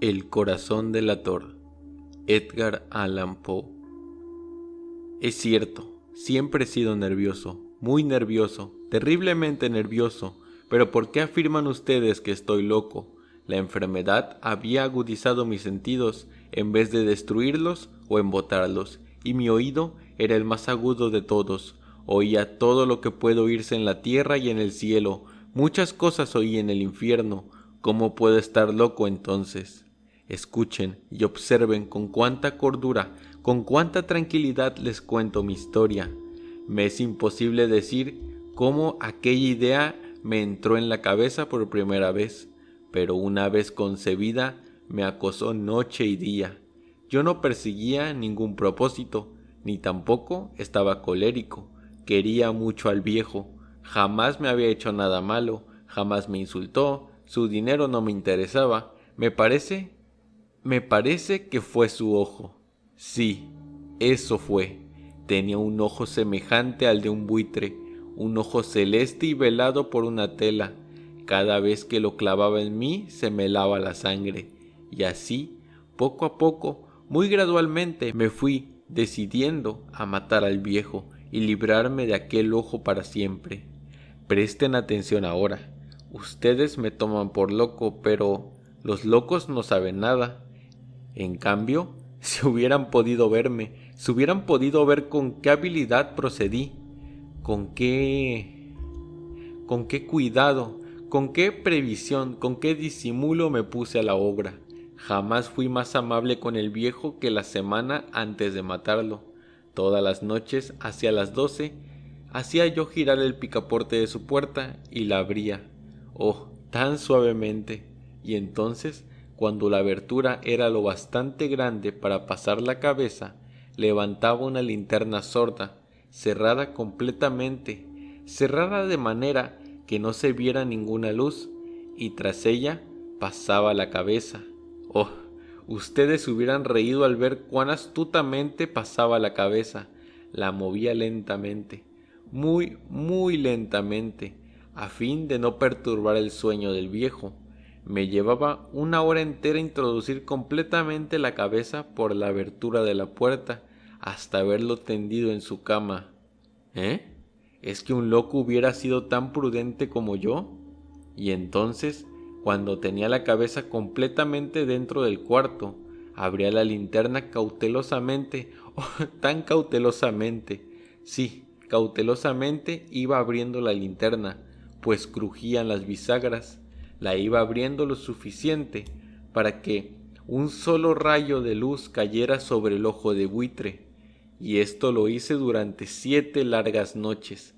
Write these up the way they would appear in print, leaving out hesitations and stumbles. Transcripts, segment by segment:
El corazón delator. Edgar Allan Poe. Es cierto, siempre he sido nervioso, muy nervioso, terriblemente nervioso, pero ¿por qué afirman ustedes que estoy loco? La enfermedad había agudizado mis sentidos en vez de destruirlos o embotarlos, y mi oído era el más agudo de todos. Oía todo lo que puede oírse en la tierra y en el cielo. Muchas cosas oí en el infierno. ¿Cómo puedo estar loco entonces? Escuchen y observen con cuánta cordura, con cuánta tranquilidad les cuento mi historia. Me es imposible decir cómo aquella idea me entró en la cabeza por primera vez, pero una vez concebida me acosó noche y día. Yo no perseguía ningún propósito, ni tampoco estaba colérico. Quería mucho al viejo, jamás me había hecho nada malo, jamás me insultó, su dinero no me interesaba. Me parece que fue su ojo. Sí, eso fue. Tenía un ojo semejante al de un buitre, un ojo celeste y velado por una tela. Cada vez que lo clavaba en mí se me helaba la sangre. Y así, poco a poco, muy gradualmente, me fui decidiendo a matar al viejo y librarme de aquel ojo para siempre. Presten atención ahora. Ustedes me toman por loco, pero los locos no saben nada. En cambio, si hubieran podido verme, si hubieran podido ver con qué habilidad procedí, con qué, con qué cuidado, con qué previsión, con qué disimulo me puse a la obra. Jamás fui más amable con el viejo que la semana antes de matarlo. Todas las noches, hacia las 12, hacía yo girar el picaporte de su puerta y la abría. Oh, tan suavemente. Y entonces, cuando la abertura era lo bastante grande para pasar la cabeza, levantaba una linterna sorda, cerrada completamente, cerrada de manera que no se viera ninguna luz, y tras ella pasaba la cabeza. Oh, ustedes hubieran reído al ver cuán astutamente pasaba la cabeza. La movía lentamente, muy, muy lentamente, a fin de no perturbar el sueño del viejo. Me llevaba una hora entera introducir completamente la cabeza por la abertura de la puerta hasta verlo tendido en su cama. ¿Eh? ¿Es que un loco hubiera sido tan prudente como yo? Y entonces, cuando tenía la cabeza completamente dentro del cuarto, abría la linterna cautelosamente, oh, tan cautelosamente. Sí, cautelosamente iba abriendo la linterna, pues crujían las bisagras. La iba abriendo lo suficiente para que un solo rayo de luz cayera sobre el ojo de buitre, y esto lo hice durante 7 largas noches,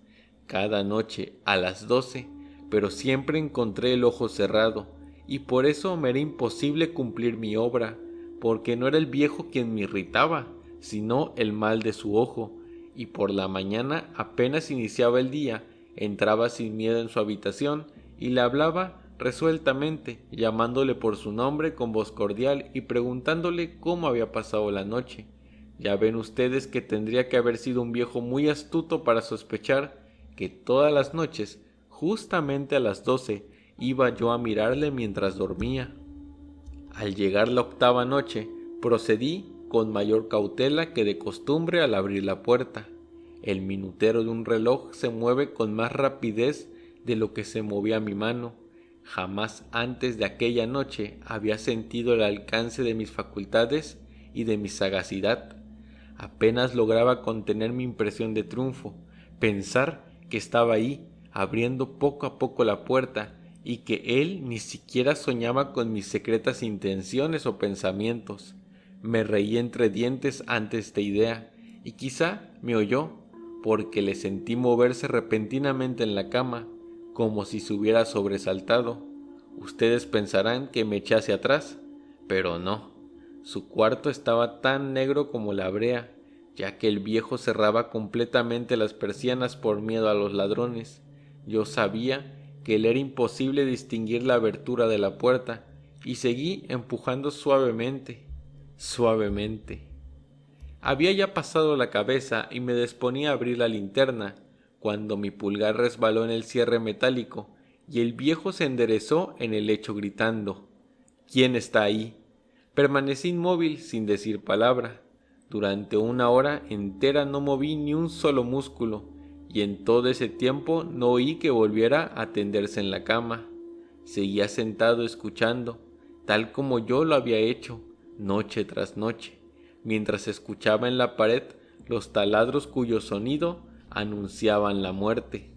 cada noche a las 12, pero siempre encontré el ojo cerrado, y por eso me era imposible cumplir mi obra, porque no era el viejo quien me irritaba, sino el mal de su ojo, y por la mañana apenas iniciaba el día, entraba sin miedo en su habitación y le hablaba resueltamente, llamándole por su nombre con voz cordial y preguntándole cómo había pasado la noche. Ya ven ustedes que tendría que haber sido un viejo muy astuto para sospechar que todas las noches, justamente a las 12, iba yo a mirarle mientras dormía. Al llegar la octava noche, procedí con mayor cautela que de costumbre al abrir la puerta. El minutero de un reloj se mueve con más rapidez de lo que se movía mi mano. Jamás antes de aquella noche había sentido el alcance de mis facultades y de mi sagacidad. Apenas lograba contener mi impresión de triunfo, pensar que estaba ahí, abriendo poco a poco la puerta, y que él ni siquiera soñaba con mis secretas intenciones o pensamientos. Me reí entre dientes ante esta idea, y quizá me oyó, porque le sentí moverse repentinamente en la cama, como si se hubiera sobresaltado. Ustedes pensarán que me eché hacia atrás, pero no. Su cuarto estaba tan negro como la brea, ya que el viejo cerraba completamente las persianas por miedo a los ladrones. Yo sabía que le era imposible distinguir la abertura de la puerta, y seguí empujando suavemente, suavemente. Había ya pasado la cabeza y me disponía a abrir la linterna, cuando mi pulgar resbaló en el cierre metálico, y el viejo se enderezó en el lecho gritando: «¿Quién está ahí?». Permanecí inmóvil sin decir palabra. Durante 1 hora entera no moví ni un solo músculo, y en todo ese tiempo no oí que volviera a tenderse en la cama. Seguía sentado escuchando, tal como yo lo había hecho, noche tras noche, mientras escuchaba en la pared los taladros cuyo sonido anunciaban la muerte.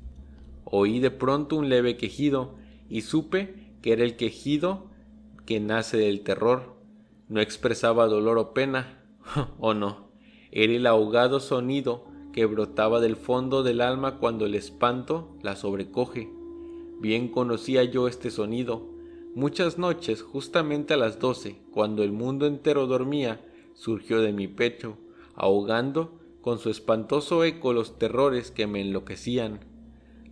Oí de pronto un leve quejido y supe que era el quejido que nace del terror. No expresaba dolor o pena, oh no, era el ahogado sonido que brotaba del fondo del alma cuando el espanto la sobrecoge. Bien conocía yo este sonido. Muchas noches, justamente a las 12, cuando el mundo entero dormía, surgió de mi pecho, ahogando con su espantoso eco los terrores que me enloquecían.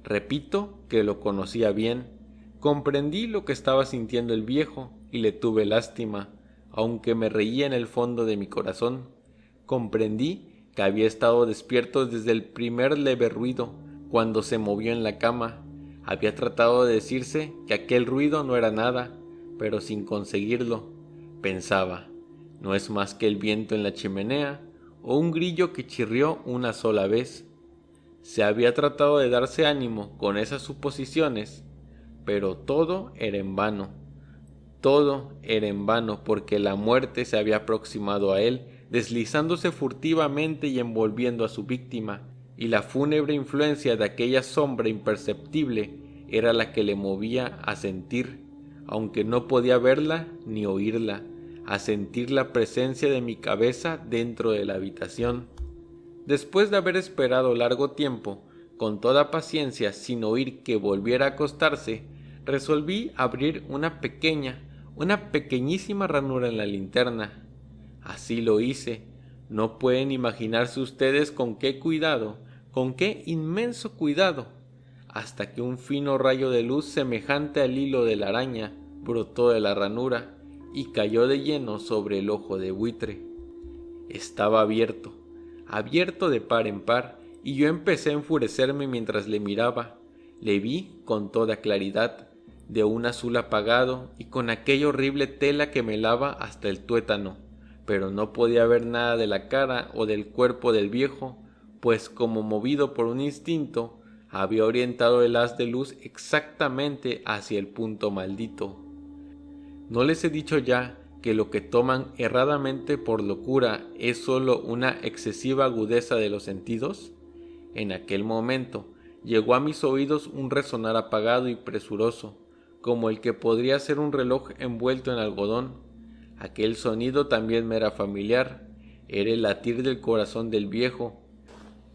Repito que lo conocía bien. Comprendí lo que estaba sintiendo el viejo y le tuve lástima, aunque me reía en el fondo de mi corazón. Comprendí que había estado despierto desde el primer leve ruido, cuando se movió en la cama. Había tratado de decirse que aquel ruido no era nada, pero sin conseguirlo. Pensaba, no es más que el viento en la chimenea o un grillo que chirrió una sola vez. Se había tratado de darse ánimo con esas suposiciones, pero todo era en vano. Todo era en vano porque la muerte se había aproximado a él, deslizándose furtivamente y envolviendo a su víctima, y la fúnebre influencia de aquella sombra imperceptible era la que le movía a sentir, aunque no podía verla ni oírla, a sentir la presencia de mi cabeza dentro de la habitación. Después de haber esperado largo tiempo, con toda paciencia sin oír que volviera a acostarse, resolví abrir una pequeñísima ranura en la linterna. Así lo hice. No pueden imaginarse ustedes con qué cuidado, con qué inmenso cuidado, hasta que un fino rayo de luz semejante al hilo de la araña brotó de la ranura y cayó de lleno sobre el ojo de buitre. Estaba abierto de par en par, y yo empecé a enfurecerme mientras le miraba. Le vi con toda claridad, de un azul apagado y con aquella horrible tela que me lava hasta el tuétano, pero no podía ver nada de la cara o del cuerpo del viejo, pues como movido por un instinto, había orientado el haz de luz exactamente hacia el punto maldito. ¿No les he dicho ya que lo que toman erradamente por locura es sólo una excesiva agudeza de los sentidos? En aquel momento llegó a mis oídos un resonar apagado y presuroso, como el que podría ser un reloj envuelto en algodón. Aquel sonido también me era familiar, era el latir del corazón del viejo.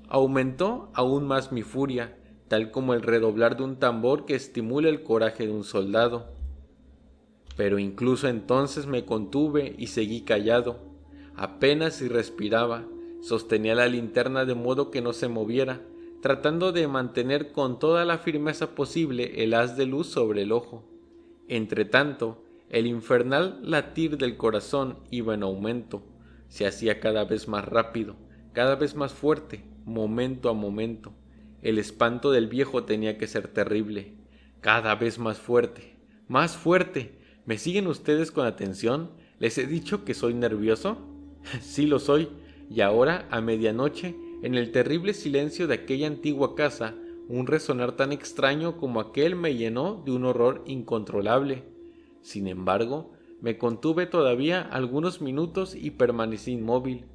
Aumentó aún más mi furia, tal como el redoblar de un tambor que estimula el coraje de un soldado. Pero incluso entonces me contuve y seguí callado. Apenas si respiraba, sostenía la linterna de modo que no se moviera, tratando de mantener con toda la firmeza posible el haz de luz sobre el ojo. Entretanto, el infernal latir del corazón iba en aumento, se hacía cada vez más rápido, cada vez más fuerte, momento a momento. El espanto del viejo tenía que ser terrible, cada vez más fuerte, más fuerte. ¿Me siguen ustedes con atención? ¿Les he dicho que soy nervioso? Sí lo soy, y ahora, a medianoche, en el terrible silencio de aquella antigua casa, un resonar tan extraño como aquel me llenó de un horror incontrolable. Sin embargo, me contuve todavía algunos minutos y permanecí inmóvil,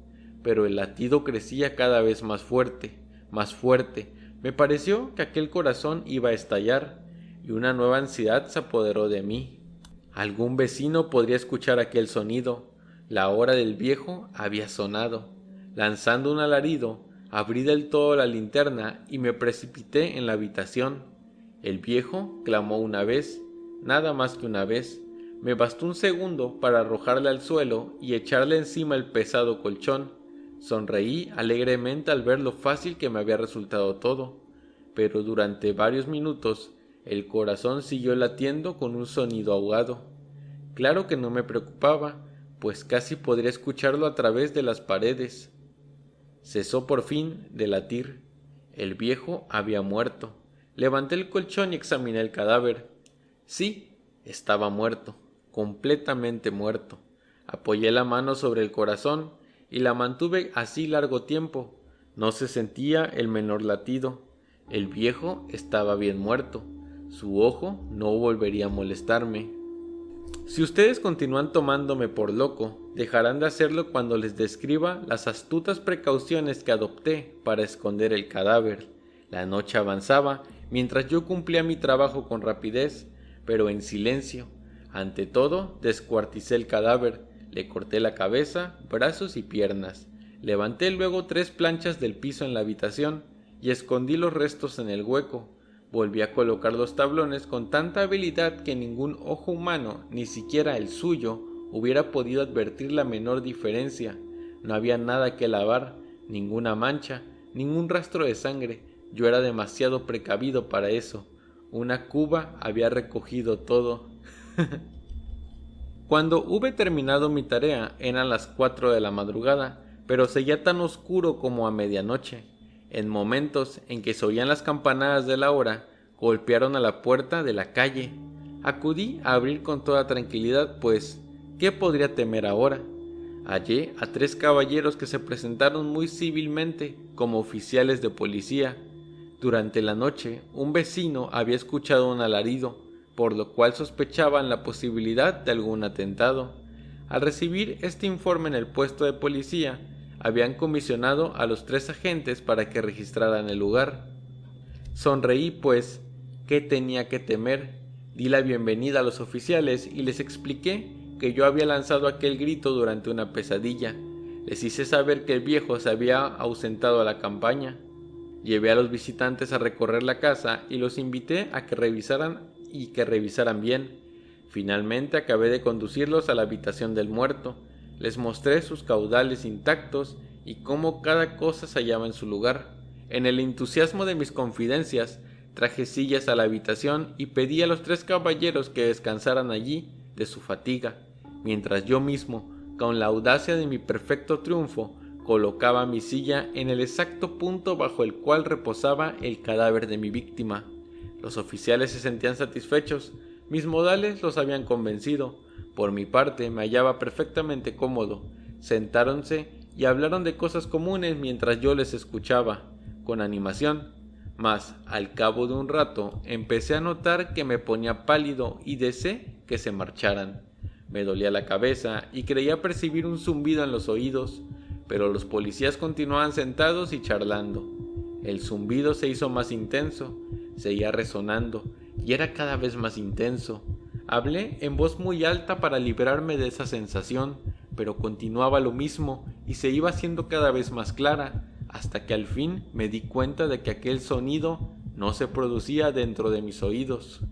pero el latido crecía cada vez más fuerte, más fuerte. Me pareció que aquel corazón iba a estallar, y una nueva ansiedad se apoderó de mí. Algún vecino podría escuchar aquel sonido. La hora del viejo había sonado. Lanzando un alarido, abrí del todo la linterna y me precipité en la habitación. El viejo clamó una vez, nada más que una vez. Me bastó un segundo para arrojarle al suelo y echarle encima el pesado colchón. Sonreí alegremente al ver lo fácil que me había resultado todo, pero durante varios minutos el corazón siguió latiendo con un sonido ahogado. Claro que no me preocupaba, pues casi podría escucharlo a través de las paredes. Cesó por fin de latir. El viejo había muerto. Levanté el colchón y examiné el cadáver. Sí, estaba muerto, completamente muerto. Apoyé la mano sobre el corazón y la mantuve así largo tiempo. No se sentía el menor latido. El viejo estaba bien muerto. Su ojo no volvería a molestarme. Si ustedes continúan tomándome por loco, dejarán de hacerlo cuando les describa las astutas precauciones que adopté para esconder el cadáver. La noche avanzaba mientras yo cumplía mi trabajo con rapidez, pero en silencio. Ante todo, descuarticé el cadáver, le corté la cabeza, brazos y piernas. Levanté luego 3 planchas del piso en la habitación y escondí los restos en el hueco. Volví a colocar los tablones con tanta habilidad que ningún ojo humano, ni siquiera el suyo, hubiera podido advertir la menor diferencia. No había nada que lavar, ninguna mancha, ningún rastro de sangre. Yo era demasiado precavido para eso. Una cuba había recogido todo. Cuando hube terminado mi tarea eran las 4 de la madrugada, pero seguía tan oscuro como a medianoche. En momentos en que se oían las campanadas de la hora, golpearon a la puerta de la calle. Acudí a abrir con toda tranquilidad, pues, ¿qué podría temer ahora? Hallé a 3 caballeros que se presentaron muy civilmente como oficiales de policía. Durante la noche, un vecino había escuchado un alarido, por lo cual sospechaban la posibilidad de algún atentado. Al recibir este informe en el puesto de policía, habían comisionado a los 3 agentes para que registraran el lugar. Sonreí, pues, ¿qué tenía que temer? Di la bienvenida a los oficiales y les expliqué que yo había lanzado aquel grito durante una pesadilla. Les hice saber que el viejo se había ausentado a la campaña. Llevé a los visitantes a recorrer la casa y los invité a que revisaran bien. Finalmente acabé de conducirlos a la habitación del muerto. Les mostré sus caudales intactos y cómo cada cosa se hallaba en su lugar. En el entusiasmo de mis confidencias, traje sillas a la habitación y pedí a los 3 caballeros que descansaran allí de su fatiga, mientras yo mismo, con la audacia de mi perfecto triunfo, colocaba mi silla en el exacto punto bajo el cual reposaba el cadáver de mi víctima. Los oficiales se sentían satisfechos, mis modales los habían convencido. Por mi parte me hallaba perfectamente cómodo. Sentáronse y hablaron de cosas comunes mientras yo les escuchaba, con animación. Mas, al cabo de un rato, empecé a notar que me ponía pálido y deseé que se marcharan. Me dolía la cabeza y creía percibir un zumbido en los oídos, pero los policías continuaban sentados y charlando. El zumbido se hizo más intenso, seguía resonando y era cada vez más intenso. Hablé en voz muy alta para librarme de esa sensación, pero continuaba lo mismo y se iba haciendo cada vez más clara, hasta que al fin me di cuenta de que aquel sonido no se producía dentro de mis oídos.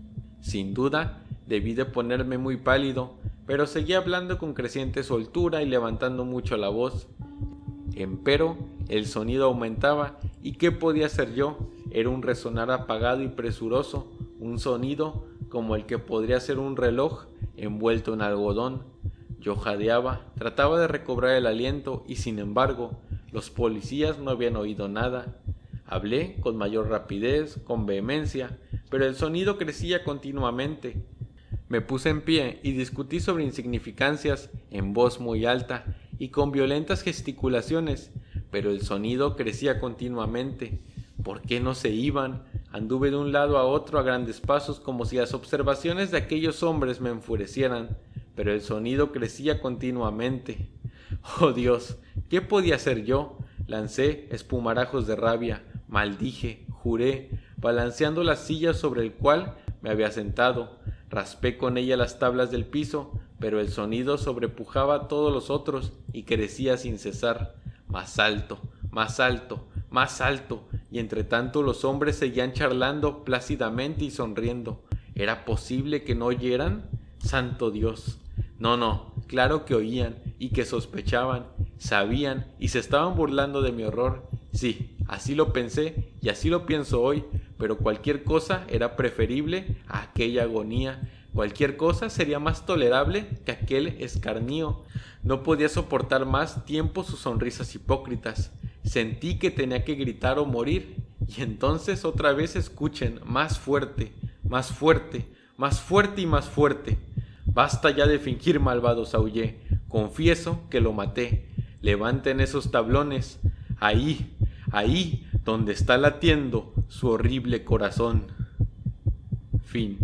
Sin duda, debí de ponerme muy pálido, pero seguía hablando con creciente soltura y levantando mucho la voz. Empero, el sonido aumentaba, y ¿qué podía hacer yo? Era un resonar apagado y presuroso, un sonido como el que podría ser un reloj envuelto en algodón. Yo jadeaba, trataba de recobrar el aliento y sin embargo, los policías no habían oído nada. Hablé con mayor rapidez, con vehemencia, pero el sonido crecía continuamente. Me puse en pie y discutí sobre insignificancias en voz muy alta y con violentas gesticulaciones, pero el sonido crecía continuamente. ¿Por qué no se iban? Anduve de un lado a otro a grandes pasos como si las observaciones de aquellos hombres me enfurecieran, pero el sonido crecía continuamente. ¡Oh Dios! ¿Qué podía hacer yo? Lancé espumarajos de rabia, maldije, juré, balanceando la silla sobre el cual me había sentado. Raspé con ella las tablas del piso, pero el sonido sobrepujaba a todos los otros y crecía sin cesar. Más alto, más alto, más alto, y entre tanto los hombres seguían charlando plácidamente y sonriendo. ¿Era posible que no oyeran? ¡Santo Dios! No, claro que oían y que sospechaban, sabían y se estaban burlando de mi horror. Sí, así lo pensé y así lo pienso hoy, pero cualquier cosa era preferible a aquella agonía. Cualquier cosa sería más tolerable que aquel escarnio. No podía soportar más tiempo sus sonrisas hipócritas. Sentí que tenía que gritar o morir, y entonces otra vez escuchen, más fuerte, más fuerte, más fuerte y más fuerte. Basta ya de fingir, malvados, aullé. Confieso que lo maté. Levanten esos tablones. Ahí, ahí, donde está latiendo su horrible corazón. Fin.